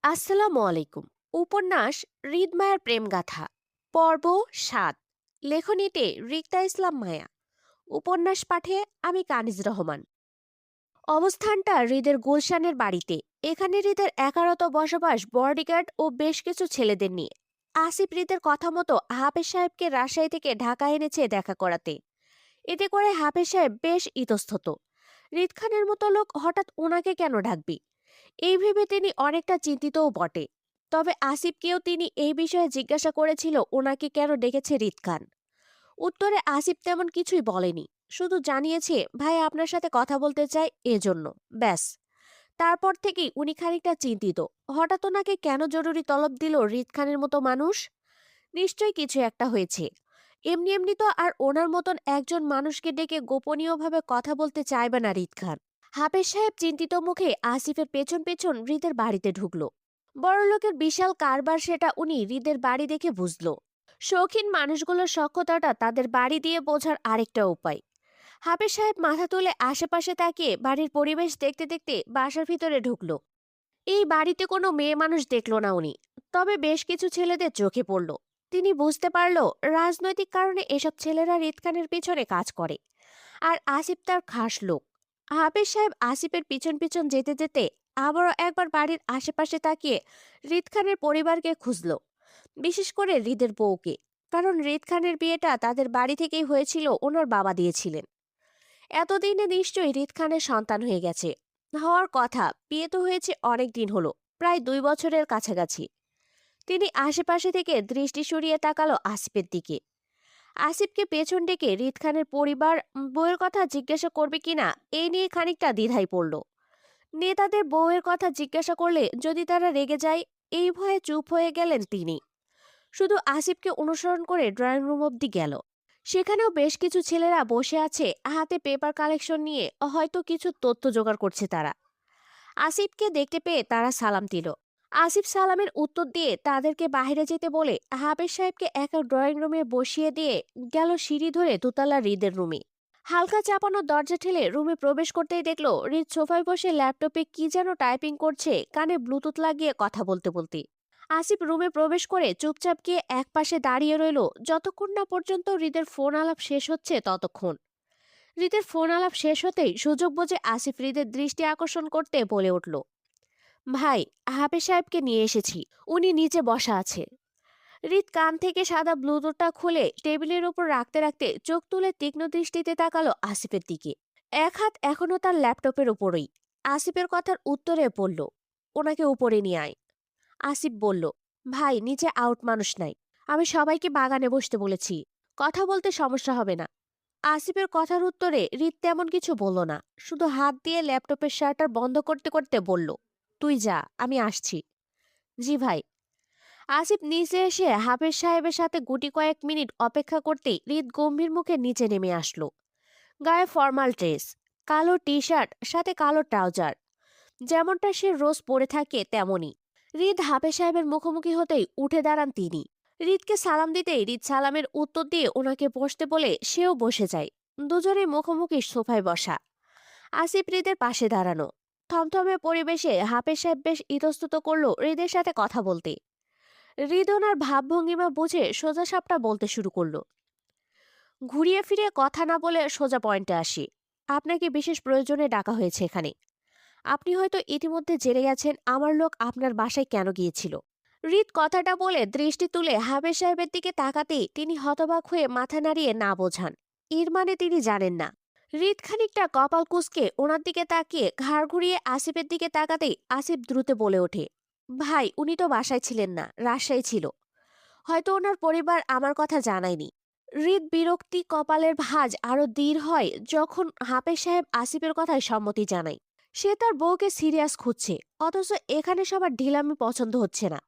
আসসালামু আলাইকুম। উপন্যাস হৃদমায়ার প্রেমগাথা পর্ব ৭। লেখনীতে রিক্তা ইসলাম মায়া। উপন্যাস পাঠে আমি কানিজ রহমান। অবস্থানটা হৃদের গুলশানের বাড়িতে। এখানে হৃদের একারত বসবাস বডিগার্ড ও বেশ কিছু ছেলেদের নিয়ে। আসিফ হৃদের কথা মতো হাফেজ সাহেবকে রাজশাহী থেকে ঢাকা এনেছে দেখা করাতে। এতে করে হাফেজ সাহেব বেশ ইতস্তত। হৃদ খানের মতো লোক হঠাৎ ওনাকে কেন ডাকবি, এই ভেবে তিনি অনেকটা চিন্তিতও বটে। তবে আসিফকেও তিনি এই বিষয়ে জিজ্ঞাসা করেছিল ওনাকে কেন ডেকেছে হৃদ খান। উত্তরে আসিফ তেমন কিছুই বলেনি, শুধু জানিয়েছে ভাই আপনার সাথে কথা বলতে চাই এজন্য, ব্যাস। তারপর থেকেই উনি খানিকটা চিন্তিত। হঠাৎ ওনাকে কেন জরুরি তলব দিল হৃদ খানের মতো মানুষ? নিশ্চয়ই কিছু একটা হয়েছে। এমনি এমনি তো আর ওনার মতন একজন মানুষকে ডেকে গোপনীয়ভাবে কথা বলতে চাইবে না হৃদ খান। হাফেজ সাহেব চিন্তিত মুখে আসিফের পেছন পেছন হৃদের বাড়িতে ঢুকলো। বড়লোকের বিশাল কারবার সেটা উনি হৃদের বাড়ি দেখে বুঝলো। শৌখিন মানুষগুলোর সক্ষতাটা তাদের বাড়ি দিয়ে বোঝার আরেকটা উপায়। হাফেজ সাহেব মাথা তুলে আশেপাশে তাকিয়ে বাড়ির পরিবেশ দেখতে দেখতে বাসার ভিতরে ঢুকলো। এই বাড়িতে কোনো মেয়ে মানুষ দেখলো না উনি, তবে বেশ কিছু ছেলেদের চোখে পড়ল। তিনি বুঝতে পারলো রাজনৈতিক কারণে এসব ছেলেরা হৃদ খানের পিছনে কাজ করে, আর আসিফ তার খাস লোক। হাফেজ সাহেব আসিফের পিছন পিছন যেতে যেতে আবারও একবার বাড়ির আশেপাশে তাকিয়ে হৃদ খানের পরিবারকে খুঁজল, বিশেষ করে হৃদের বউকে। কারণ হৃদ খানের বিয়েটা তাদের বাড়ি থেকেই হয়েছিল, ওনার বাবা দিয়েছিলেন। এতদিনে নিশ্চয়ই হৃদ খানের সন্তান হয়ে গেছে। হওয়ার কথা, বিয়ে তো হয়েছে অনেক দিন হলো, প্রায় 2 বছরের কাছাকাছি। তিনি আশেপাশে থেকে দৃষ্টি সরিয়ে তাকালো আসিফের দিকে। আসিফকে পেছন ডেকে হৃদ খানের পরিবার বউয়ের কথা জিজ্ঞাসা করবে কিনা এই নিয়ে খানিকটা দ্বিধায় পড়ল। নেতাদের বউয়ের কথা জিজ্ঞাসা করলে যদি তারা রেগে যায়, এই ভয়ে চুপ হয়ে গেলেন তিনি। শুধু আসিফকে অনুসরণ করে ড্রয়িং রুম অব্দি গেল। সেখানেও বেশ কিছু ছেলেরা বসে আছে, হাতে পেপার কালেকশন নিয়ে, হয়তো কিছু তথ্য জোগাড় করছে তারা। আসিফকে দেখতে পেয়ে তারা সালাম দিল। আসিফ সালামের উত্তর দিয়ে তাদেরকে বাইরে যেতে বলে হাফেজ সাহেবকে একা ড্রয়িং রুমে বসিয়ে দিয়ে গেল সিঁড়ি ধরে দোতলা হৃদের রুমে। হালকা চাপানো দরজা ঠেলে রুমে প্রবেশ করতেই দেখলো হৃদ সোফায় বসে ল্যাপটপে কি যেন টাইপিং করছে, কানে ব্লুটুথ লাগিয়ে কথা বলতে বলতে। আসিফ রুমে প্রবেশ করে চুপচাপ গিয়ে একপাশে দাঁড়িয়ে রইল, যতক্ষণ না পর্যন্ত হৃদের ফোন আলাপ শেষ হচ্ছে ততক্ষণ। হৃদের ফোন আলাপ শেষ হতেই সুযোগ বুঝে আসিফ হৃদের দৃষ্টি আকর্ষণ করতে বলে উঠল, ভাই, হাফেজ সাহেবকে নিয়ে এসেছি, উনি নিচে বসা আছে। হৃদ কান থেকে সাদা ব্লুটুথটা খুলে টেবিলের উপর রাখতে রাখতে চোখ তুলে তীক্ষ্ণ দৃষ্টিতে তাকালো আসিফের দিকে। এক হাত এখনো তার ল্যাপটপের উপরেই। আসিফের কথার উত্তরে বলল, ওনাকে উপরে নিয়ে আয়। আসিফ বলল, ভাই, নিচে আউট মানুষ নাই, আমি সবাইকে বাগানে বসতে বলেছি, কথা বলতে সমস্যা হবে না। আসিফের কথার উত্তরে হৃদ তেমন কিছু বলল না, শুধু হাত দিয়ে ল্যাপটপের শাটার বন্ধ করতে করতে বলল, তুই যা, আমি আসছি। জি ভাই। আসিফ নিচে এসে হাফেজ সাহেবের সাথে গুটি কয়েক মিনিট অপেক্ষা করতেই হৃদ গম্ভীর মুখে নিচে নেমে আসলো। গায়ে ফর্মাল ড্রেস, কালো টি শার্ট, সাথে কালো ট্রাউজার, যেমনটা সে রোজ পরে থাকে তেমনই। হৃদ হাফেজ সাহেবের মুখোমুখি হতেই উঠে দাঁড়ান তিনি। হৃদকে সালাম দিতেই হৃদ সালামের উত্তর দিয়ে ওনাকে বসতে বলে সেও বসে যায়। দুজনে মুখোমুখি সোফায় বসা। আসিফ হৃদের পাশে দাঁড়ানো। থমথমে পরিবেশে হাফেজ সাহেব বেশ ইতস্তত করলো হৃদের সাথে কথা বলতে। হৃদ ওনার ভাবভঙ্গিমা বুঝে সোজা সাপটা বলতে শুরু করলো, ঘুরিয়ে ফিরিয়ে কথা না বলে সোজা পয়েন্টে আসি। আপনাকে বিশেষ প্রয়োজনে ডাকা হয়েছে এখানে। আপনি হয়তো ইতিমধ্যে জেনে গেছেন আমার লোক আপনার বাসায় কেন গিয়েছিল। হৃদ কথাটা বলে দৃষ্টি তুলে হাফেজ সাহেবের দিকে তাকাতেই তিনি হতবাক হয়ে মাথা নাড়িয়ে না বোঝান, এর মানে তিনি জানেন না। হৃদ খানিকটা কপাল কুঁচকে ওনার দিকে তাকিয়ে ঘাড় ঘুরিয়ে আসিফের দিকে তাকাতেই আসিফ দ্রুত বলে ওঠে, ভাই, উনি তো বাসায় ছিলেন না, রাজশাহী ছিল, হয়তো ওনার পরিবার আমার কথা জানায়নি। হৃদ বিরক্তি কপালের ভাঁজ আরো দৃঢ় হয় যখন হাফেজ সাহেব আসিফের কথায় সম্মতি জানায়। সে তার বউকে সিরিয়াস খুঁজছে, অথচ এখানে সবার ঢিলামি পছন্দ হচ্ছে না।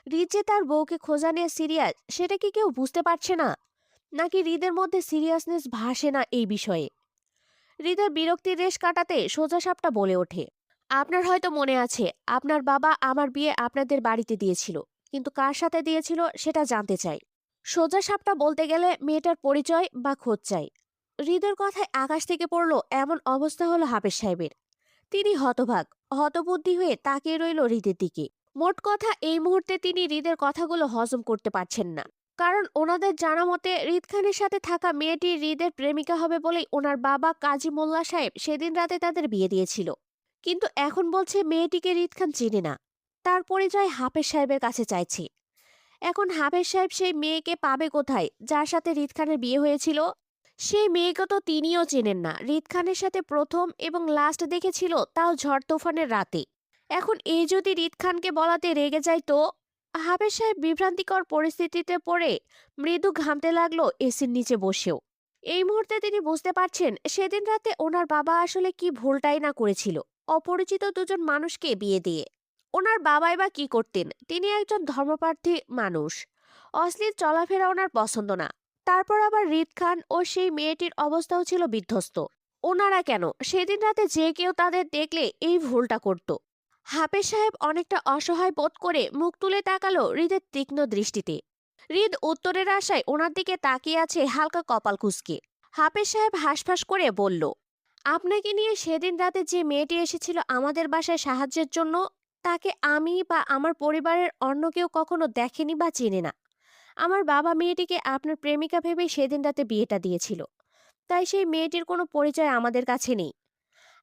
হৃদ যে তার বউকে খোঁজা নিয়ে সিরিয়াস, সেটা কি কেউ বুঝতে পারছে না? নাকি হৃদের মধ্যে সিরিয়াসনেস ভাসে না এই বিষয়ে? হৃদের বিরক্তির রেশ কাটাতে সোজা সাপটা বলে ওঠে, আপনার হয়তো মনে আছে আপনার বাবা আমার বিয়ে আপনাদের বাড়িতে দিয়েছিল, কিন্তু কার সাথে দিয়েছিল সেটা জানতে চাই। সোজা সাপটা বলতে গেলে মেয়েটার পরিচয় বা খোঁজ চাই। হৃদের কথায় আকাশ থেকে পড়লো এমন অবস্থা হলো হাফেজ সাহেবের। তিনি হতবাক, হতবুদ্ধি হয়ে তাকিয়ে রইল হৃদের দিকে। মোট কথা এই মুহূর্তে তিনি হৃদের কথাগুলো হজম করতে পারছেন না। কারণ ওনাদের জানা মতে হৃদ খানের সাথে থাকা মেয়েটি হৃদের প্রেমিকা হবে বলেই ওনার বাবা কাজী মোল্লা সাহেব সেদিন রাতে তাদের বিয়ে দিয়েছিল। কিন্তু এখন বলছে মেয়েটিকে হৃদ খান চেনে না, তার পরিচয় হাফেজ সাহেবের কাছে চাইছে। এখন হাফেজ সাহেব সেই মেয়েকে পাবে কোথায় যার সাথে হৃদ খানের বিয়ে হয়েছিল? সেই মেয়েকে তো তিনিও চেনেন না। হৃদ খানের সাথে প্রথম এবং লাস্ট দেখেছিল তাও ঝড় তুফানের রাতে। এখন এই যদি হৃদ খানকে বলাতে রেগে যায় তো? হাফেজ সাহেব বিভ্রান্তিকর পরিস্থিতিতে পড়ে মৃদু ঘামতে লাগলো এসির নিচে বসেও। এই মুহূর্তে তিনি বুঝতে পারছেন সেদিন রাতে ওনার বাবা আসলে কি ভুলটাই না করেছিল অপরিচিত দুজন মানুষকে বিয়ে দিয়ে। ওনার বাবাই বা কি করতেন? তিনি একজন ধর্মপ্রার্থী মানুষ। অশ্লীল চলাফেরা ওনার পছন্দ না। তারপর আবার হৃদ খান ও সেই মেয়েটির অবস্থাও ছিল বিধ্বস্ত। ওনারা কেন সেদিন রাতে যে কেউ তাদের দেখলে এই ভুলটা করত? হাফেজ সাহেব অনেকটা অসহায় বোধ করে মুখ তুলে তাকালো হৃদের তীক্ষ্ণ দৃষ্টিতে। হৃদ উত্তরের আশায় ওনার দিকে তাকিয়ে আছে হালকা কপাল কুঁচকে। হাফেজ সাহেব হাঁসফাঁস করে বলল, আপনাকে নিয়ে সেদিন রাতে যে মেয়েটি এসেছিল আমাদের বাসায় সাহায্যের জন্য, তাকে আমি বা আমার পরিবারের অন্য কেউ কখনো দেখেনি বা চেনে না। আমার বাবা মেয়েটিকে আপনার প্রেমিকা ভেবে সেদিন রাতে বিয়েটা দিয়েছিল। তাই সেই মেয়েটির কোনো পরিচয় আমাদের কাছে নেই।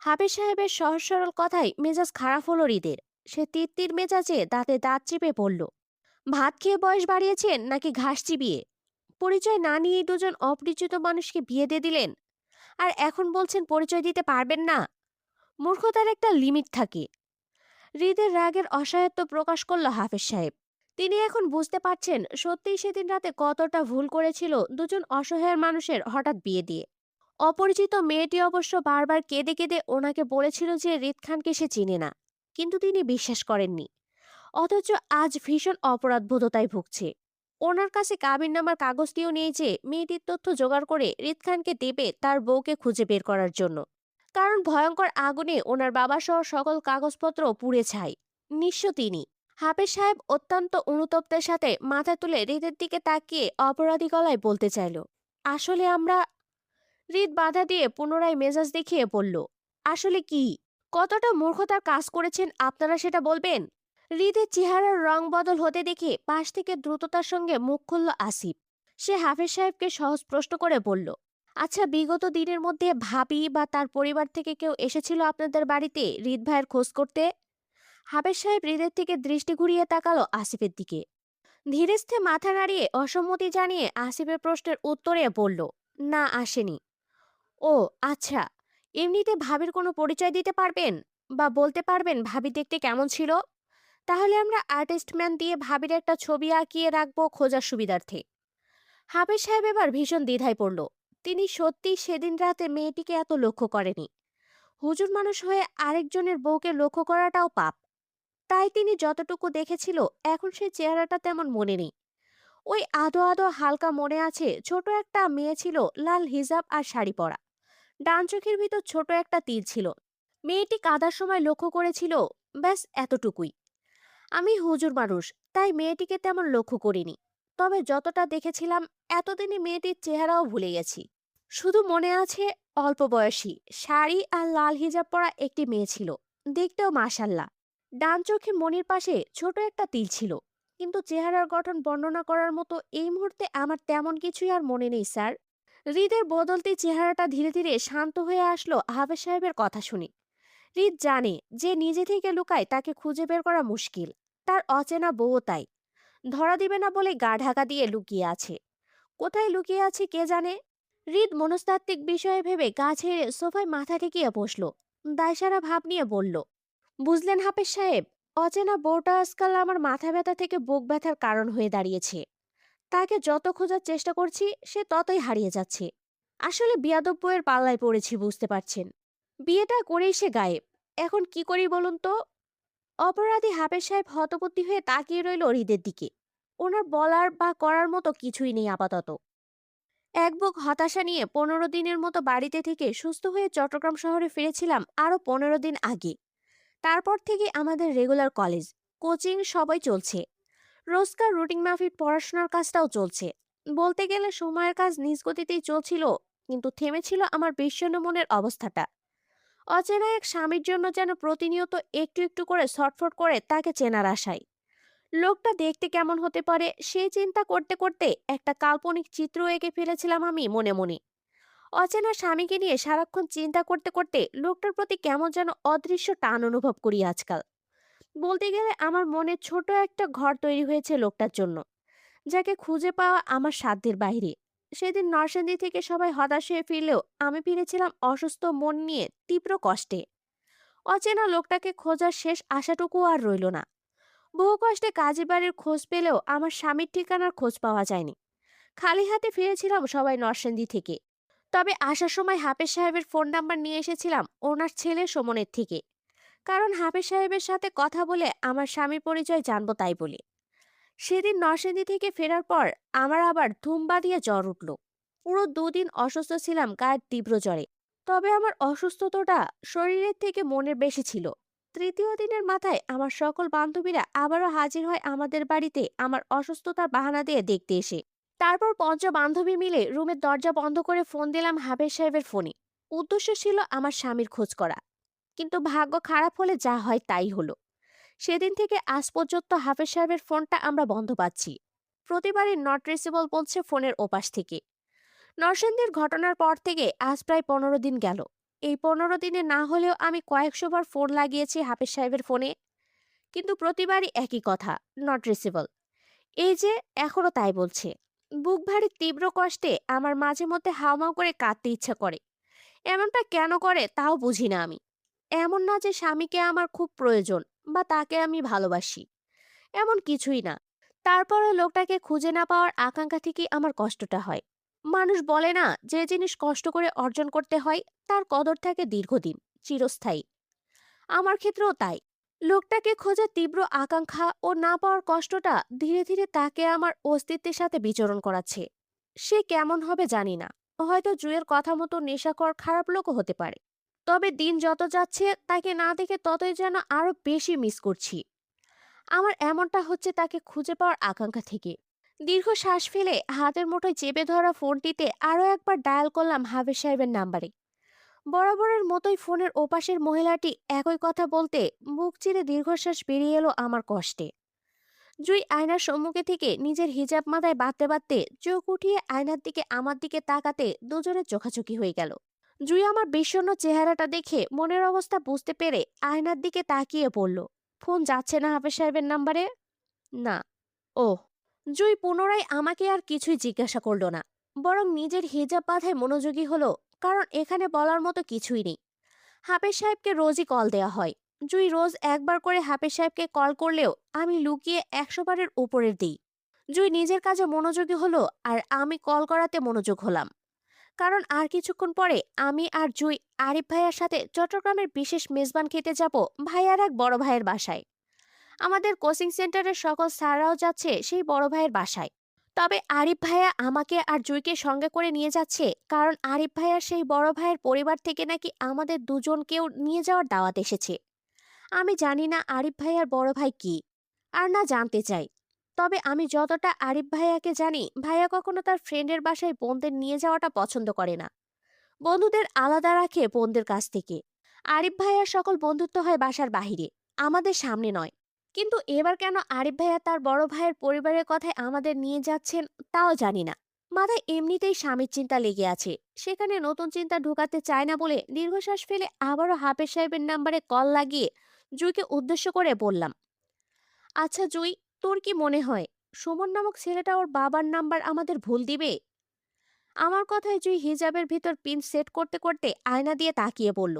হাফেজ সাহেবের সহজ সরল কথায় মেজাজ খারাপ হলো হৃদের। সে তিত্তির মেজাজে দাঁতে দাঁত চেপে পড়ল, ভাত খেয়ে বয়স বাড়িয়েছেন নাকি ঘাস চিবিয়ে? পরিচয় না নিয়েই দুজন অপরিচিত মানুষকে বিয়ে দিয়ে দিলেন, আর এখন বলছেন পরিচয় দিতে পারবেন না। মূর্খতার একটা লিমিট থাকে। হৃদের রাগের অসহায়ত্ব প্রকাশ করল হাফেজ সাহেব। তিনি এখন বুঝতে পারছেন সত্যিই সেদিন রাতে কতটা ভুল করেছিল দুজন অসহায় মানুষের হঠাৎ বিয়ে দিয়ে। অপরিচিত মেয়েটি অবশ্য বারবার কেঁদে কেঁদে ওনাকে বলেছিল যে হৃদ খানকে সে চিনে না, কিন্তু তিনি বিশ্বাস করেননি। অথচ আজ ভীষণ অপরাধবোধতায় ভুগছে। ওনার কাছে কাবিননামার কাগজটিও নিয়ে যে মেয়েটির তথ্য জোগাড় করে হৃদ খানকে দেবে তার বউকে খুঁজে বের করার জন্য। কারণ ভয়ঙ্কর আগুনে ওনার বাবা সহ সকল কাগজপত্র পুড়ে ছাই। নিঃস্ব তিনি। হাফেজ সাহেব অত্যন্ত অনুতপ্তের সাথে মাথা তুলে হৃদের দিকে তাকিয়ে অপরাধী গলায় বলতে চাইল, আসলে আমরা। হৃদ বাধা দিয়ে পুনরায় মেজাজ দেখিয়ে বলল, আসলে কি? কতটা মূর্খতার কাজ করেছেন আপনারা সেটা বলবেন? হৃদের চেহারার রং বদল হতে দেখে পাশ থেকে দ্রুততার সঙ্গে মুখ খুলল আসিফ। সে হাফেজ সাহেবকে সহজ প্রশ্ন করে বলল, আচ্ছা, বিগত দিনের মধ্যে ভাবি বা তার পরিবার থেকে কেউ এসেছিল আপনাদের বাড়িতে হৃদ ভাইয়ের খোঁজ করতে? হাফেজ সাহেব হৃদের থেকে দৃষ্টি ঘুরিয়ে তাকালো আসিফের দিকে। ধীরেস্থে মাথা নাড়িয়ে অসম্মতি জানিয়ে আসিফের প্রশ্নের উত্তরে বলল, না, আসেনি। ও আচ্ছা। এমনিতে ভাবির কোনো পরিচয় দিতে পারবেন বা বলতে পারবেন ভাবি দেখতে কেমন ছিল? তাহলে আমরা আর্টিস্ট ম্যান দিয়ে ভাবির একটা ছবি আঁকিয়ে রাখবো খোঁজার সুবিধার্থে। হাফেজ সাহেব এবার ভীষণ দ্বিধায় পড়ল। তিনি সত্যি সেদিন রাতে মেয়েটিকে এত লক্ষ্য করেনি। হুজুর মানুষ হয়ে আরেকজনের বউকে লক্ষ্য করাটাও পাপ। তাই তিনি যতটুকু দেখেছিল এখন সে চেহারাটা তেমন মনে নেই। ওই আদো আদো হালকা মনে আছে ছোট একটা মেয়ে ছিল, লাল হিজাব আর শাড়ি পরা। ডান চোখের ভিতর ছোট একটা তীর ছিল। মেয়েটি কাদার সময় লক্ষ্য করেছিল। ব্যাস এতটুকুই। আমি হুজুর মানুষ, তাই মেয়েটিকে তেমন লক্ষ্য করিনি। তবে যতটা দেখেছিলাম এতদিনে মেয়েটির চেহারাও ভুলে গেছি। শুধু মনে আছে অল্প বয়সী শাড়ি আর লাল হিজাব পরা একটি মেয়ে ছিল। দেখতেও মাশাল্লাহ। ডান চোখের মনির পাশে ছোট একটা তিল ছিল। কিন্তু চেহারার গঠন বর্ণনা করার মতো এই মুহূর্তে আমার তেমন কিছুই আর মনে নেই স্যার। হৃদের বদলতে চেহারাটা ধীরে ধীরে শান্ত হয়ে আসলো হাফেজ সাহেবের কথা শুনে। হৃদ জানে যে নিজে থেকে লুকায় তাকে খুঁজে বের করা মুশকিল। তার অচেনা বউও তাই। ধরা দিবে না বলে গা ঢাকা দিয়ে লুকিয়ে আছে। কোথায় লুকিয়ে আছে কে জানে। হৃদ মনস্তাত্ত্বিক বিষয়ে ভেবে গা ছেড়ে সোফায় মাথা ঠেকিয়ে বসলো। দায়সারা ভাব নিয়ে বলল, বুঝলেন হাফেজ সাহেব, অচেনা বউটা আজকাল আমার মাথা ব্যথা থেকে বুক ব্যথার কারণ হয়ে দাঁড়িয়েছে। তাকে যত খোঁজার চেষ্টা করছি সে ততই হারিয়ে যাচ্ছে। আসলে বিয়াদব বউয়ের পাল্লায় পড়েছি, বুঝতে পারছেন। বিয়েটা করেই সে গায়েব। এখন কি করি বলুন তো? অপরাধী হাফেজ সাহেব হতবুদ্ধি হয়ে তাকিয়ে রইল হৃদের দিকে। ওনার বলার বা করার মতো কিছুই নেই আপাতত। এক বুক হতাশা নিয়ে 15 দিনের মতো বাড়িতে থেকে সুস্থ হয়ে চট্টগ্রাম শহরে ফিরেছিলাম আরো 15 দিন আগে। তারপর থেকে আমাদের রেগুলার কলেজ, কোচিং সবই চলছে। রোজকার রুটিন মাফিক পড়াশোনার কাজটাও চলছে। বলতে গেলে সময়ের কাজ নিজ গতিতেই চলছিল, কিন্তু থেমেছিল আমার বিষণ্ণ মনের অবস্থাটা। অচেনা এক স্বামীর জন্য যেন প্রতিনিয়ত একটু একটু করে ছটফট করে তাকে চেনার আশায়। লোকটা দেখতে কেমন হতে পারে সেই চিন্তা করতে করতে একটা কাল্পনিক চিত্র এঁকে ফেলেছিলাম আমি মনে মনে। অচেনা স্বামীকে নিয়ে সারাক্ষণ চিন্তা করতে করতে লোকটার প্রতি কেমন যেন অদৃশ্য টান অনুভব করি আজকাল। বলতে গেলে আমার মনে ছোট একটা ঘর তৈরি হয়েছে লোকটার জন্য, যাকে খুঁজে পাওয়া আমার সাধ্যের বাইরে। সেদিন নরসিংদী থেকে সবাই হতাশ হয়ে ফিরলেও আমি ফিরেছিলাম অসুস্থ মন নিয়ে তীব্র কষ্টে। অচেনা লোকটাকে খোঁজার শেষ আশাটুকু আর রইল না। বহু কষ্টে কাজী বাড়ির খোঁজ পেলেও আমার স্বামীর ঠিকানার খোঁজ পাওয়া যায়নি। খালি হাতে ফিরেছিলাম সবাই নরসিংদী থেকে। তবে আসার সময় হাফেজ সাহেবের ফোন নাম্বার নিয়ে এসেছিলাম ওনার ছেলে সুমনের থেকে। কারণ হাফেজ সাহেবের সাথে কথা বলে আমার স্বামীর পরিচয় জানবো তাই বলে। সেদিন নরসিংদী থেকে ফেরার পর আমার আবার ধুম বাঁধিয়ে জ্বর উঠল। পুরো দুদিন অসুস্থ ছিলাম গায়ের তীব্র জ্বরে। তবে আমার অসুস্থতাটা শরীরের থেকে মনের বেশি ছিল। তৃতীয় দিনের মাথায় আমার সকল বান্ধবীরা আবারও হাজির হয় আমাদের বাড়িতে আমার অসুস্থতার বাহানা দিয়ে দেখতে এসে। তারপর পঞ্চ বান্ধবী মিলে রুমের দরজা বন্ধ করে ফোন দিলাম হাফেজ সাহেবের ফোনে। উদ্দেশ্য ছিল আমার স্বামীর খোঁজ করা। কিন্তু ভাগ্য খারাপ হলে যা হয় তাই হলো। সেদিন থেকে আজ পর্যন্ত হাফেজ সাহেবের ফোনটা আমরা বন্ধ পাচ্ছি। প্রতিবারই নট রিচেবল বলছে ফোনের ওপাশ থেকে। নরসিংদীর ঘটনার পর থেকে আজ প্রায় 15 দিন গেল। এই 15 দিনে না হলেও আমি কয়েকশো বার ফোন লাগিয়েছি হাফেজ সাহেবের ফোনে, কিন্তু প্রতিবারই একই কথা, নট রিচেবল। এই যে এখনো তাই বলছে। বুক ভারী তীব্র কষ্টে আমার মাঝে মধ্যে হাউমাউ করে কাঁদতে ইচ্ছা করে। এমনটা কেন করে তাও বুঝি না আমি। এমন না যে স্বামীকে আমার খুব প্রয়োজন বা তাকে আমি ভালোবাসি, এমন কিছুই না। তারপরে লোকটাকে খুঁজে না পাওয়ার আকাঙ্ক্ষা থেকেই আমার কষ্টটা হয়। মানুষ বলে না, যে জিনিস কষ্ট করে অর্জন করতে হয় তার কদর থাকে দীর্ঘদিন, চিরস্থায়ী। আমার ক্ষেত্রেও তাই। লোকটাকে খোঁজার তীব্র আকাঙ্ক্ষা ও না পাওয়ার কষ্টটা ধীরে ধীরে তাকে আমার অস্তিত্বের সাথে বিচরণ করাচ্ছে। সে কেমন হবে জানি না। হয়তো জুয়ের কথা মতো নেশাখোর খারাপ লোকও হতে পারে। তবে দিন যত যাচ্ছে তাকে না দেখে ততই যেন আরো বেশি মিস করছি। আমার এমনটা হচ্ছে তাকে খুঁজে পাওয়ার আকাঙ্ক্ষা থেকে। দীর্ঘ শ্বাস ফেলে হাতের মুঠোয় চেপে ধরা ফোনটিতে আরো একবার ডায়াল করলাম হাফেজ সাহেবের নাম্বারে। বরাবরের মতোই ফোনের ওপাশের মহিলাটি একই কথা বলতে বুক চিরে দীর্ঘশ্বাস বেরিয়ে এলো আমার কষ্টে। জুই আয়নার সম্মুখে থেকে নিজের হিজাব মাথায় বাঁধতে বাঁধতে চোখ উঠিয়ে আয়নার দিকে আমার দিকে তাকাতে দুজনের চোখাচোখি হয়ে গেল। জুই আমার বিষণ্ণ চেহারাটা দেখে মনের অবস্থা বুঝতে পেরে আয়নার দিকে তাকিয়ে পড়ল। ফোন যাচ্ছে না হাফেজ সাহেবের নাম্বারে। না। ও। জুই পুনরায় আমাকে আর কিছুই জিজ্ঞাসা করলো না, বরং নিজের হিজাব বাঁধায় মনোযোগী হলো। কারণ এখানে বলার মতো কিছুই নেই। হাফেজ সাহেবকে রোজই কল দেয়া হয়। জুই রোজ একবার করে হাফেজ সাহেবকে কল করলেও আমি লুকিয়ে 100 বারের উপরের দিই। জুই নিজের কাজে মনোযোগী হলো আর আমি কল করাতে মনোযোগ হলাম। কারণ আর কিছুক্ষণ পরে আমি আর জুই আরিফ ভাইয়ার সাথে চট্টগ্রামের বিশেষ মেজবান খেতে যাব ভাইয়ার এক বড় ভাইয়ের বাসায়। আমাদের কোচিং সেন্টারের সকল স্যাররাও যাচ্ছে সেই বড় ভাইয়ের বাসায়। তবে আরিফ ভাইয়া আমাকে আর জুইকে সঙ্গে করে নিয়ে যাচ্ছে, কারণ আরিফ ভাইয়ার সেই বড় ভাইয়ের পরিবার থেকে নাকি আমাদের দুজনকেও নিয়ে যাওয়ার দাওয়াত এসেছে। আমি জানি না আরিফ ভাইয়ার বড় ভাই কি, আর না জানতে চাই। তবে আমি যতটা আরিফ ভাইয়াকে জানি, ভাইয়া কখনো তার ফ্রেন্ডের বাসায় বোনদের নিয়ে যাওয়াটা পছন্দ করে না। বন্ধুদের আলাদা রাখে বোনদের কাছ থেকে। আরিফ ভাইয়ার সকল বন্ধুত্ব হয় বাসার বাহিরে, আমাদের সামনে নয়। কিন্তু এবার কেন আরিফ ভাইয়া তার বড় ভাইয়ের পরিবারের কথায় আমাদের নিয়ে যাচ্ছেন তাও জানি না। মাথায় এমনিতেই স্বামীর চিন্তা লেগে আছে, সেখানে নতুন চিন্তা ঢুকাতে চায় না বলে দীর্ঘশ্বাস ফেলে আবারও হাফেজ সাহেবের নাম্বারে কল লাগিয়ে জুইকে উদ্দেশ্য করে বললাম, আচ্ছা জুই, তোর কি মনে হয় সুমন নামক ছেলেটা ওর বাবার নাম্বার আমাদের ভুল দিবে? আমার কথায় জুই হিজাবের ভিতর পিন সেট করতে করতে আয়না দিয়ে তাকিয়ে বলল,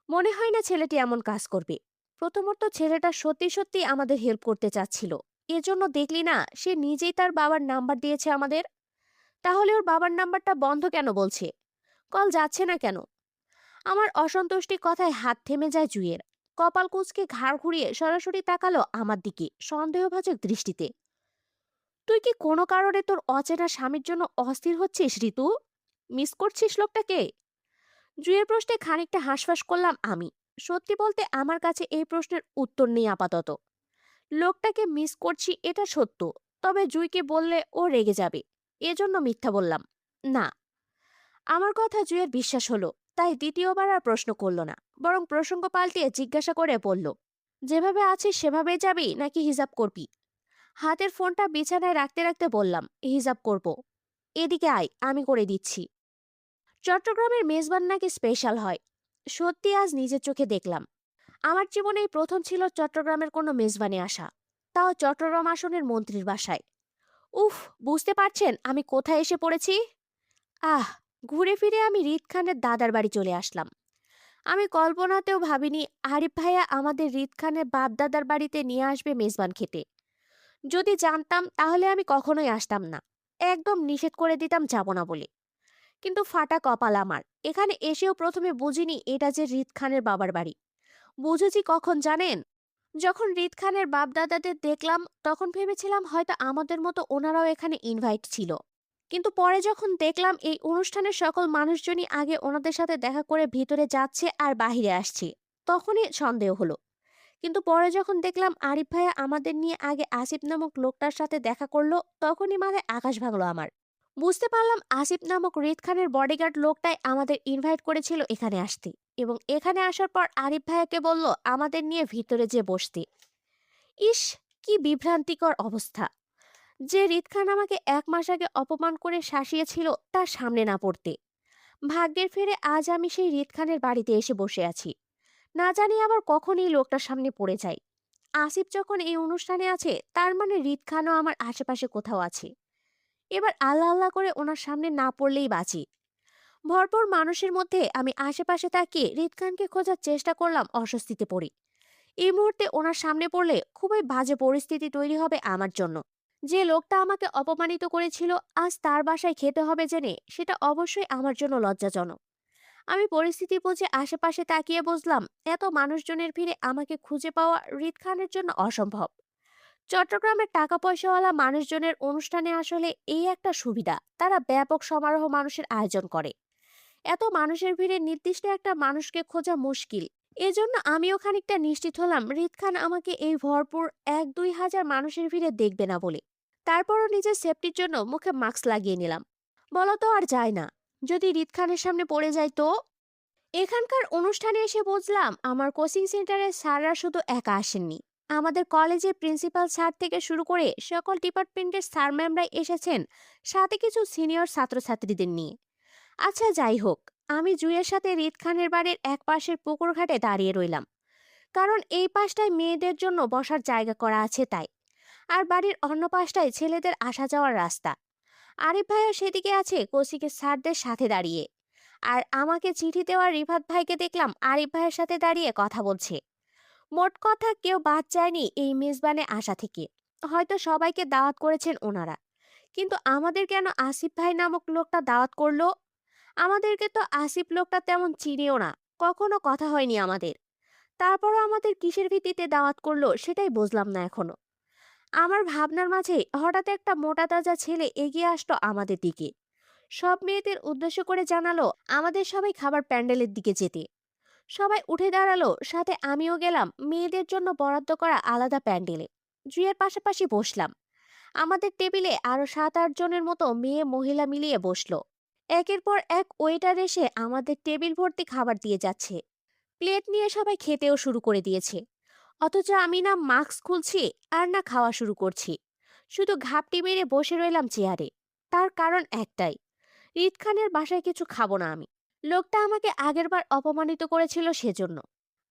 মনে হয় না ছেলেটি এমন কাজ করবে। প্রথমত ছেলেটা সত্যি সত্যি আমাদের হেল্প করতে চাচ্ছিল। এজন্য দেখলি না সে নিজেই তার বাবার নাম্বার দিয়েছে আমাদের। তাহলে ওর বাবার নাম্বারটা বন্ধ কেন বলছে? কল যাচ্ছে না কেন? আমার অসন্তুষ্টি কথায় হাত থেমে যায় জুইয়ের। কপাল কুঁচকে ঘাড় ঘুরিয়ে সরাসরি তাকালো আমার দিকে সন্দেহভাজক দৃষ্টিতে। তুই কি কোনো কারণে তোর অচেনা স্বামীর জন্য অস্থির হচ্ছিস ঋতু? মিস করছিস লোকটাকে? জুয়ের প্রশ্নে খানিকটা হাঁসফাঁস করলাম আমি। সত্যি বলতে আমার কাছে এই প্রশ্নের উত্তর নেই আপাতত। লোকটাকে মিস করছি এটা সত্য, তবে জুইকে বললে ও রেগে যাবে, এজন্য মিথ্যা বললাম। না। আমার কথা জুয়ের বিশ্বাস হলো। তাই দ্বিতীয়বার আর প্রশ্ন করল না, বরং প্রসঙ্গ পাল্টিয়ে জিজ্ঞাসা করে বলল, যেভাবে আছিস সেভাবেই যাবি নাকি হিসাব করবি? হাতের ফোনটা বিছানায় রাখতে রাখতে বললাম, হিসাব করব। এদিকে আয়, আমি করে দিচ্ছি। চট্টগ্রামের মেজবান নাকি স্পেশাল হয়। সত্যি আজ নিজের চোখে দেখলাম। আমার জীবনেই প্রথম ছিল চট্টগ্রামের কোনো মেজবানে আসা, তাও চট্টগ্রাম আসনের মন্ত্রীর বাসায়। উফ, বুঝতে পারছেন আমি কোথায় এসে পড়েছি? আহ, ঘুরে ফিরে আমি রিদ খানের দাদার বাড়ি চলে আসলাম। আমি কল্পনাতেও ভাবিনি আরিফ ভাইয়া আমাদের রিদ খানের বাপ দাদার বাড়িতে নিয়ে আসবে মেজবান খেতে। যদি জানতাম তাহলে আমি কখনোই আসতাম না, একদম নিষেধ করে দিতাম যাব না বলে। কিন্তু ফাটা কপাল আমার, এখানে এসেও প্রথমে বুঝিনি এটা যে রিদ খানের বাবার বাড়ি। বুঝেছি কখন জানেন? যখন রিদ খানের বাপ দাদাদের দেখলাম তখন ভেবেছিলাম হয়তো আমাদের মতো ওনারাও এখানে ইনভাইট ছিল। কিন্তু পরে যখন দেখলাম এই অনুষ্ঠানের সকল মানুষজনই আগে ওনাদের সাথে দেখা করে ভিতরে যাচ্ছে আর বাহিরে আসছে, তখনই সন্দেহ হলো। কিন্তু পরে যখন দেখলাম আরিফ ভাইয়া আমাদের নিয়ে আগে আসিফ নামক লোকটার সাথে দেখা করলো, তখনই মাথায় আকাশ ভাঙলো আমার। বুঝতে পারলাম আসিফ নামক রিদ খানের বডিগার্ড লোকটাই আমাদের ইনভাইট করেছিল এখানে আসতে, এবং এখানে আসার পর আরিফ ভাইয়াকে বলল আমাদের নিয়ে ভিতরে যে বসতে। ইস, কি বিভ্রান্তিকর অবস্থা! যে রিদ খান আমাকে 1 মাস আগে অপমান করে শাসিয়েছিল তার সামনে না পড়তে। ভাগ্যের ফেরে আজ আমি সেই রিদ খানের বাড়িতে এসে বসে আছি। না জানি আবার কখন এই লোকটার সামনে পড়ে যাই। আসিফ যখন এই অনুষ্ঠানে আছে তার মানে রিদ খানও আমার আশেপাশে কোথাও আছে। এবার আল্লাহ আল্লাহ করে ওনার সামনে না পড়লেই বাঁচি। ভরপুর মানুষের মধ্যে আমি আশেপাশে তাকিয়ে রিদ খানকে খোঁজার চেষ্টা করলাম, অস্বস্তিতে পড়ি। এই মুহূর্তে ওনার সামনে পড়লে খুবই বাজে পরিস্থিতি তৈরি হবে আমার জন্য। যে লোকটা আমাকে অপমানিত করেছিল আজ তার বাসায় খেতে হবে জেনে সেটা অবশ্যই আমার জন্য লজ্জাজনক। আমি পরিস্থিতি বুঝে আশেপাশে তাকিয়ে বুঝলাম এত মানুষজনের ভিড়ে আমাকে খুঁজে পাওয়া রিদ খানের জন্য অসম্ভব। চট্টগ্রামের টাকা পয়সাওয়ালা মানুষজনের অনুষ্ঠানে আসলে এই একটা সুবিধা, তারা ব্যাপক সমারোহ মানুষের আয়োজন করে। এত মানুষের ভিড়ে নির্দিষ্ট একটা মানুষকে খোঁজা মুশকিল। এজন্য আমিও খানিকটা নিশ্চিত হলাম রিদ খান আমাকে এই ভরপুর 1-2 হাজার মানুষের ভিড়ে দেখবে না বলে। তারপরও নিজের সেফটির জন্য মুখে মাস্ক লাগিয়ে নিলাম। বলা তো আর যায় না, যদি রিদ খানের সামনে পড়ে যায় তো। এখানকার অনুষ্ঠানে এসে বুঝলাম আমার কোচিং সেন্টারের স্যাররা শুধু একা আসেননি। আমাদের কলেজের প্রিন্সিপাল স্যার থেকে শুরু করে সকল ডিপার্টমেন্টের স্যার ম্যামরাই এসেছেন, সাথে কিছু সিনিয়র ছাত্রছাত্রীদের নিয়ে। আচ্ছা যাই হোক, আমি জুয়ের সাথে রিদ খানের বাড়ির এক পাশের পুকুর ঘাটে দাঁড়িয়ে রইলাম, কারণ এই পাশটায় মেয়েদের জন্য বসার জায়গা করা আছে তাই। আর বাড়ির অন্য পাশটায় ছেলেদের আসা যাওয়ার রাস্তা। আরিফ ভাইও সেদিকে আছে কোচিংয়ের স্যারদের সাথে দাঁড়িয়ে। আর আমাকে চিঠি দেওয়া রিফাত ভাইকে দেখলাম আরিফ ভাইয়ের সাথে দাঁড়িয়ে কথা বলছে। মোট কথা কেউ বাদ যায়নি এই মেজবানে আসা থেকে। হয়তো সবাইকে দাওয়াত করেছেন ওনারা, কিন্তু আমাদের কেন আসিফ ভাই নামক লোকটা দাওয়াত করলো? আমাদেরকে তো আসিফ লোকটা তেমন চিনিও না, কখনো কথা হয়নি আমাদের। তারপরও আমাদের কিসের ভিত্তিতে দাওয়াত করলো সেটাই বুঝলাম না এখনো। আমার ভাবনার মাঝে হঠাৎ একটা মোটা তাজা ছেলে এগিয়ে আসলো আমাদের দিকে। সব মেয়েদের উদ্দেশ্য করে জানালো আমাদের সবাই খাবার প্যান্ডেলের দিকে যেতে। সবাই উঠে দাঁড়ালো, সাথে আমিও গেলাম মেয়েদের জন্য বরাদ্দ করা আলাদা প্যান্ডেলে। জুয়ের পাশাপাশি বসলাম। আমাদের টেবিলে আরো 7-8 জনের মতো মেয়ে মহিলা মিলিয়ে বসলো। একের পর এক ওয়েটার এসে আমাদের টেবিল ভর্তি খাবার দিয়ে যাচ্ছে। প্লেট নিয়ে সবাই খেতেও শুরু করে দিয়েছে। অথচ আমি না মাস্ক খুলছি আর না খাওয়া শুরু করছি, শুধু ঘাপটি মেরে বসে রইলাম চেয়ারে। তার কারণ একটাই, রিদ খানের বাসায় কিছু খাবো না আমি। লোকটা আমাকে আগেরবার অপমানিত করেছিল সেজন্য।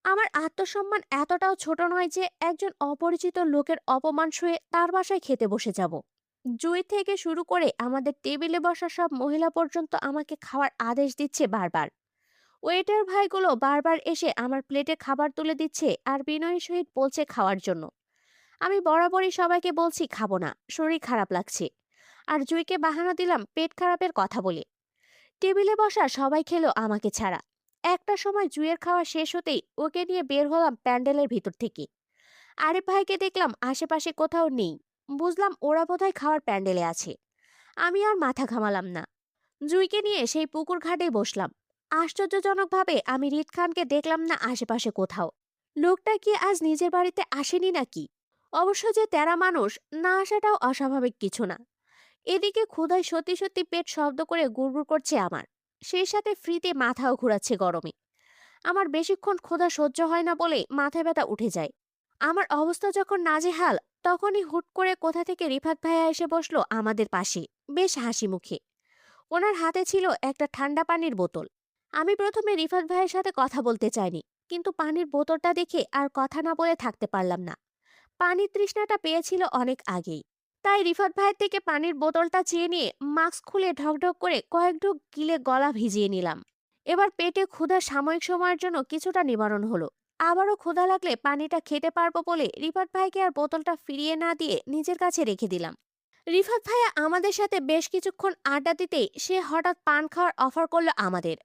আমার আত্মসম্মান এতটাও ছোট নয় যে একজন অপরিচিত লোকের অপমান সয়ে তার বাসায় খেতে বসে যাব। জুই থেকে শুরু করে আমাদের টেবিলে বসা সব মহিলা পর্যন্ত আমাকে খাওয়ার আদেশ দিচ্ছে বারবার। ওয়েটার ভাইগুলো বারবার এসে আমার প্লেটে খাবার তুলে দিচ্ছে আর বিনয়ের সহিত বলছে খাওয়ার জন্য। আমি বরাবরই সবাইকে বলছি খাবো না, শরীর খারাপ লাগছে। আর জুইকে বাহানা দিলাম পেট খারাপের কথা বলে। টেবিলে বসা সবাই খেলো আমাকে ছাড়া। একটা সময় জুয়ের খাওয়া শেষ হতেই ওকে নিয়ে বের হলাম প্যান্ডেলের ভিতর থেকে। আরিফ ভাইকে দেখলাম আশেপাশে কোথাও নেই। বুঝলাম ওরা বোধহয় খাওয়ার প্যান্ডেলে আছে। আমি আর মাথা ঘামালাম না, জুইকে নিয়ে সেই পুকুর ঘাটে বসলাম। আশ্চর্যজনকভাবে আমি রিদ খানকে দেখলাম না আশেপাশে কোথাও। লোকটা কি আজ নিজের বাড়িতে আসেনি নাকি? অবশ্য যে তেরা মানুষ, না আসাটাও অস্বাভাবিক কিছু না। এদিকে ক্ষুধায় সত্যি সত্যি পেট শব্দ করে গুড়গুড় করছে আমার। সেই সাথে ফ্রিতে মাথাও ঘোরাচ্ছে গরমে। আমার বেশিক্ষণ ক্ষুধা সহ্য হয় না বলে মাথা ব্যথা উঠে যায়। আমার অবস্থা যখন নাজেহাল, তখনই হুট করে কোথা থেকে রিফাত ভাইয়া এসে বসলো আমাদের পাশে, বেশ হাসি মুখে। ওনার হাতে ছিল একটা ঠান্ডা পানির বোতল। আমি প্রথমে রিফাত ভাইয়ের সাথে কথা বলতে চাইনি, কিন্তু পানির বোতলটা দেখে আর কথা না বলে থাকতে পারলাম না। পানির তৃষ্ণাটা পেয়েছিল অনেক আগেই। তাই রিফাত ভাইয়ের থেকে পানির বোতলটা চেয়ে নিয়ে মাস্ক খুলে ঢকঢক করে কয়েক ঢোক গিলে গলা ভিজিয়ে নিলাম। এবার পেটে ক্ষুধা সাময়িক সময়ের জন্য কিছুটা নিবারণ হলো। আবারও ক্ষুধা লাগলে পানিটা খেতে পারবো বলে রিফাত ভাইকে আর বোতলটা ফিরিয়ে না দিয়ে নিজের কাছে রেখে দিলাম। রিফাত ভাইয়া আমাদের সাথে বেশ কিছুক্ষণ আড্ডা দিতেই সে হঠাৎ পান খাওয়ার অফার করলো আমাদের।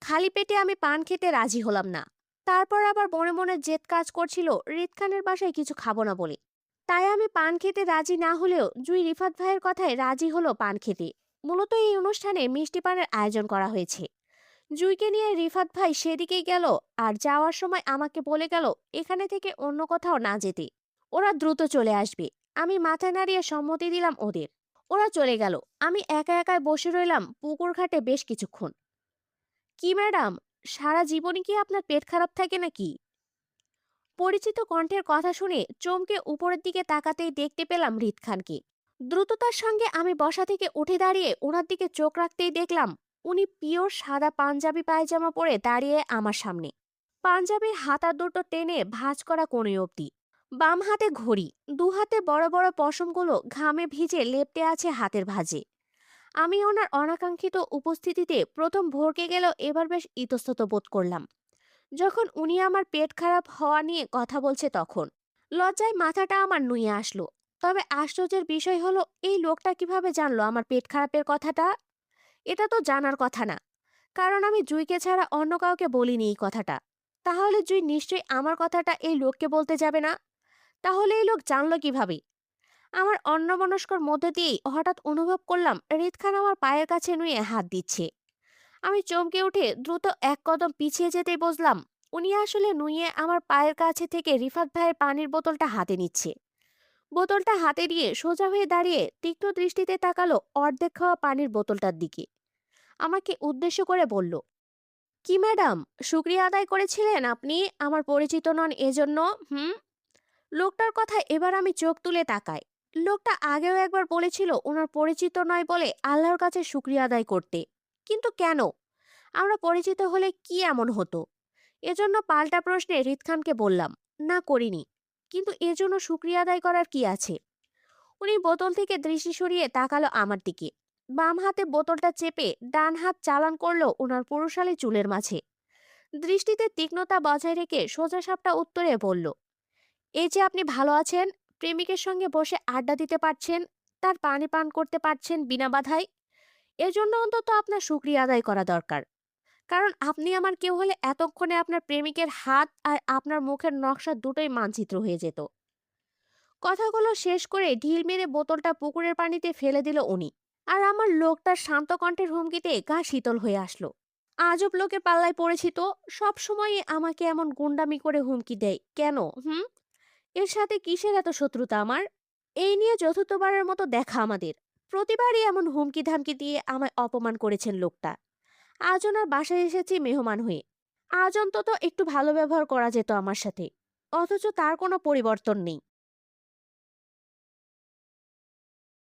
খালি পেটে আমি পান খেতে রাজি হলাম না। তারপর আবার মনে মনে জেদ কাজ করছিল রিদ খানের বাসায় কিছু খাবো না বলে। তাই আমি পান খেতে রাজি না হলেও জুই রিফাত ভাইয়ের কথায় রাজি হলো পান খেতে। মূলত এই অনুষ্ঠানে মিষ্টি পানের আয়োজন করা হয়েছে। জুইকে নিয়ে রিফাত ভাই সেদিকেই গেল, আর যাওয়ার সময় আমাকে বলে গেল এখানে থেকে অন্য কোথাও না যেতে, ওরা দ্রুত চলে আসবে। আমি মাথা নাড়িয়ে সম্মতি দিলাম ওদের। ওরা চলে গেল। আমি একা একাই বসে রইলাম পুকুর ঘাটে বেশ কিছুক্ষণ। কি ম্যাডাম, সারা জীবনই কি আপনার পেট খারাপ থাকে নাকি? পরিচিত কণ্ঠের কথা শুনে চমকে উপরের দিকে তাকাতেই দেখতে পেলাম হৃদ খানকে। দ্রুততার সঙ্গে আমি বসা থেকে উঠে দাঁড়িয়ে ওনার দিকে চোখ রাখতেই দেখলাম উনি পিওর সাদা পাঞ্জাবি পায়জামা পরে দাঁড়িয়ে আমার সামনে। পাঞ্জাবির হাতা দুটো টেনে ভাঁজ করা কোণে অবধি। বাম হাতে ঘড়ি, দু হাতে বড় বড় পশমগুলো ঘামে ভিজে লেপ্টে আছে হাতের ভাঁজে। আমি ওনার অনাকাঙ্ক্ষিত উপস্থিতিতে প্রথম ভড়কে গেল, এবার বেশ ইতস্তত বোধ করলাম। যখন উনি আমার পেট খারাপ হওয়া নিয়ে কথা বলছে তখন লজ্জায় মাথাটা আমার নুয়ে আসলো। তবে আশ্চর্যের বিষয় হলো এই লোকটা কিভাবে জানলো আমার পেট খারাপের কথাটা? এটা তো জানার কথা না, কারণ আমি জুইকে ছাড়া অন্য কাউকে বলিনি এই কথাটা। তাহলে জুই নিশ্চয়ই আমার কথাটা এই লোককে বলতে যাবে না। তাহলে এই লোক জানলো কিভাবে? আমার অন্যমনস্কর মধ্যে দিয়েই হঠাৎ অনুভব করলাম হৃদ খান আমার পায়ের কাছে নুয়ে হাত দিচ্ছে। আমি চমকে উঠে দ্রুত এক কদম পিছিয়ে যেতেই বুঝলাম উনি আসলে নুয়ে আমার পায়ের কাছে থেকে রিফাত ভাইয়ের পানির বোতলটা হাতে নিচ্ছে। বোতলটা হাতে নিয়ে সোজা হয়ে দাঁড়িয়ে তীক্ষ্ণ দৃষ্টিতে তাকালো অর্ধেক খাওয়া পানির বোতলটার দিকে। আমাকে উদ্দেশ্য করে বলল, কি ম্যাডাম, শুক্রিয়া আদায় করেছিলেন আপনি, আমার পরিচিত নন এজন্য? হুম। লোকটার কথা এবার আমি চোখ তুলে তাকাই। লোকটা আগেও একবার বলেছিল ওনার পরিচিত নয় বলে আল্লাহর কাছে শুক্রিয়া আদায় করতে। কিন্তু কেন? আমরা পরিচিত হলে কি এমন হতো? এজন্য পাল্টা প্রশ্নে হৃদ খানকে বললাম, না করিনি। কিন্তু এজন্য শুক্রিয়া আদায় করার কি আছে? উনি বোতল থেকে দৃষ্টি সরিয়ে তাকালো আমার দিকে। বাম হাতে বোতলটা চেপে ডান হাত চালান করলো ওনার পুরুষালী চুলের মাঝে। দৃষ্টিতে তীক্ষ্ণতা বজায় রেখে সোজা সাপটা উত্তরে বলল, এই যে আপনি ভালো আছেন, প্রেমিকের সঙ্গে বসে আড্ডা দিতে পারছেন, তার পানি পান করতে পারছেন বিনা বাধায়, এজন্য অন্তত আপনার শুক্রিয়া আদায় করা দরকার। কারণ আপনি আমার কেউ হলে এতক্ষণে আপনার প্রেমিকের হাত আর আপনার মুখের নকশা দুটোই মানচিত্র হয়ে যেত। কথাগুলো শেষ করে ঢিল মেরে বোতলটা পুকুরের পানিতে ফেলে দিল উনি। আর আমার লোকটার শান্ত কণ্ঠের হুমকিতে গা শীতল হয়ে আসলো। আজব লোকের পাল্লায় পড়েছি তো। সব সময় আমাকে এমন গুন্ডামি করে হুমকি দেয় কেন? হুম। এর সাথে কিসের এত শত্রুতা আমার? এই নিয়ে চতুর্থবারের মতো দেখা আমাদের। প্রতিবারই এমন হুমকি ধামকি দিয়ে আমায় অপমান করেছেন লোকটা। আজ ওনার বাসায় এসেছি মেহমান হয়ে। আজ অন্তত একটু ভালো ব্যবহার করা যেত আমার সাথে। অথচ তার কোনো পরিবর্তন নেই।